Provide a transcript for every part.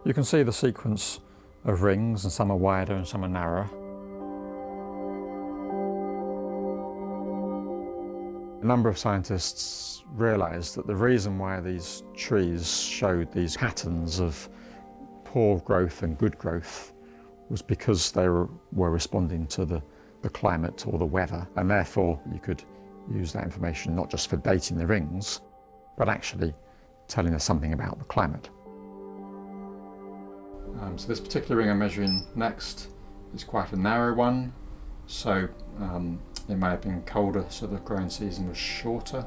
You can see the sequence of rings, and some are wider and some are narrower. A number of scientists realised that the reason why these trees showed these patterns of poor growth and good growth was because they were responding to the climate or the weather, and therefore you could use that information not just for dating the rings, but actually telling us something about the climate. So this particular ring I'm measuring next is quite a narrow one, so it may have been colder, so the growing season was shorter.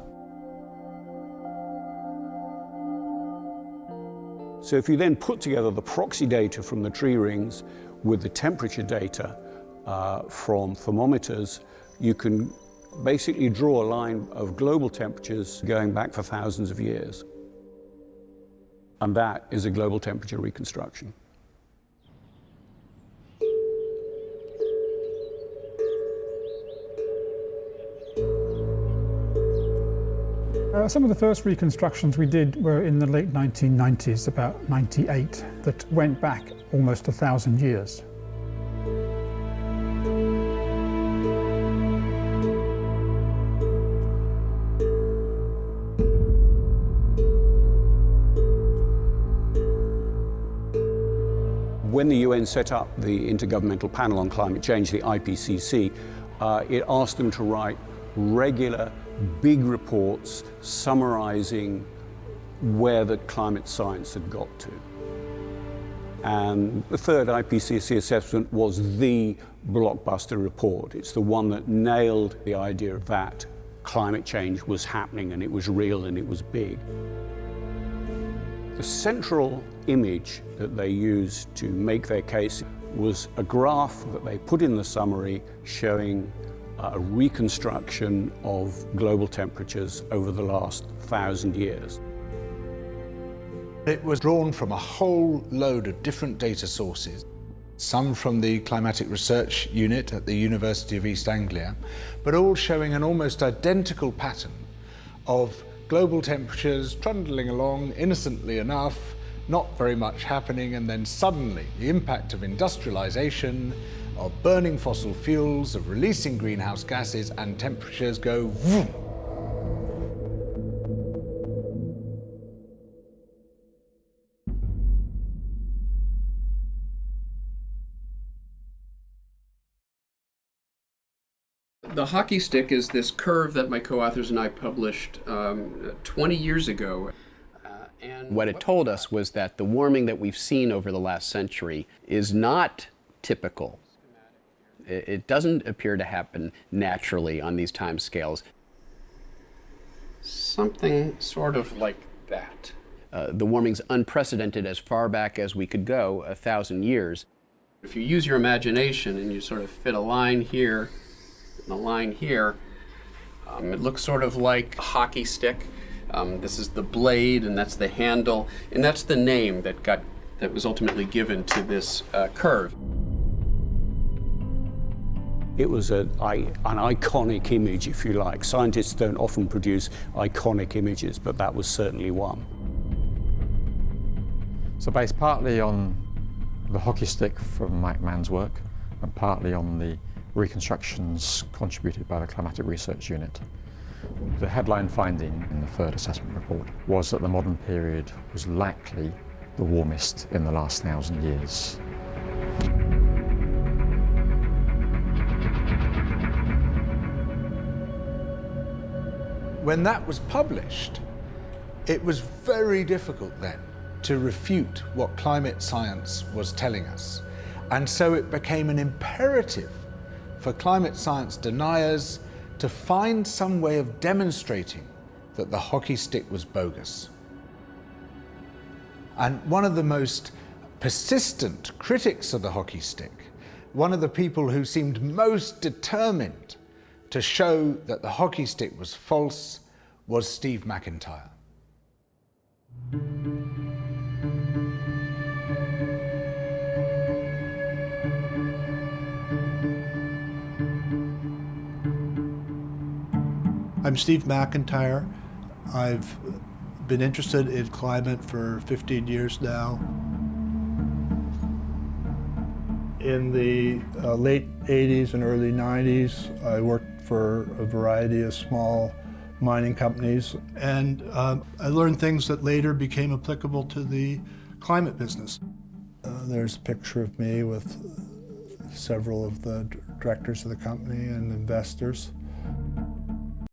So if you then put together the proxy data from the tree rings with the temperature data from thermometers, you can basically draw a line of global temperatures going back for thousands of years. And that is a global temperature reconstruction. Some of the first reconstructions we did were in the late 1990s, about 98, that went back almost 1,000 years. When the UN set up the Intergovernmental Panel on Climate Change, the IPCC, it asked them to write regular, big reports summarizing where the climate science had got to. And the third IPCC assessment was the blockbuster report. It's the one that nailed the idea that climate change was happening and it was real and it was big. The central image that they used to make their case was a graph that they put in the summary showing a reconstruction of global temperatures over the last 1,000 years. It was drawn from a whole load of different data sources, some from the Climatic Research Unit at the University of East Anglia, but all showing an almost identical pattern of global temperatures trundling along innocently enough, not very much happening, and then suddenly the impact of industrialization, of burning fossil fuels, of releasing greenhouse gases, and temperatures go vroom. The hockey stick is this curve that my co-authors and I published 20 years ago. And what it told us was that the warming that we've seen over the last century is not typical. It doesn't appear to happen naturally on these time scales. Something sort of like that. The warming's unprecedented as far back as we could go, 1,000 years. If you use your imagination and you sort of fit a line here and a line here, it looks sort of like a hockey stick. This is the blade, and that's the handle, and that's the name that was ultimately given to this curve. It was an iconic image, if you like. Scientists don't often produce iconic images, but that was certainly one. So based partly on the hockey stick from Mike Mann's work and partly on the reconstructions contributed by the Climatic Research Unit, the headline finding in the third assessment report was that the modern period was likely the warmest in the last 1,000 years. When that was published, it was very difficult then to refute what climate science was telling us. And so it became an imperative for climate science deniers to find some way of demonstrating that the hockey stick was bogus. And one of the most persistent critics of the hockey stick, one of the people who seemed most determined to show that the hockey stick was false, was Steve McIntyre. I'm Steve McIntyre. I've been interested in climate for 15 years now. In the late 80s and early 90s, I worked for a variety of small mining companies, and I learned things that later became applicable to the climate business. There's a picture of me with several of the directors of the company and investors.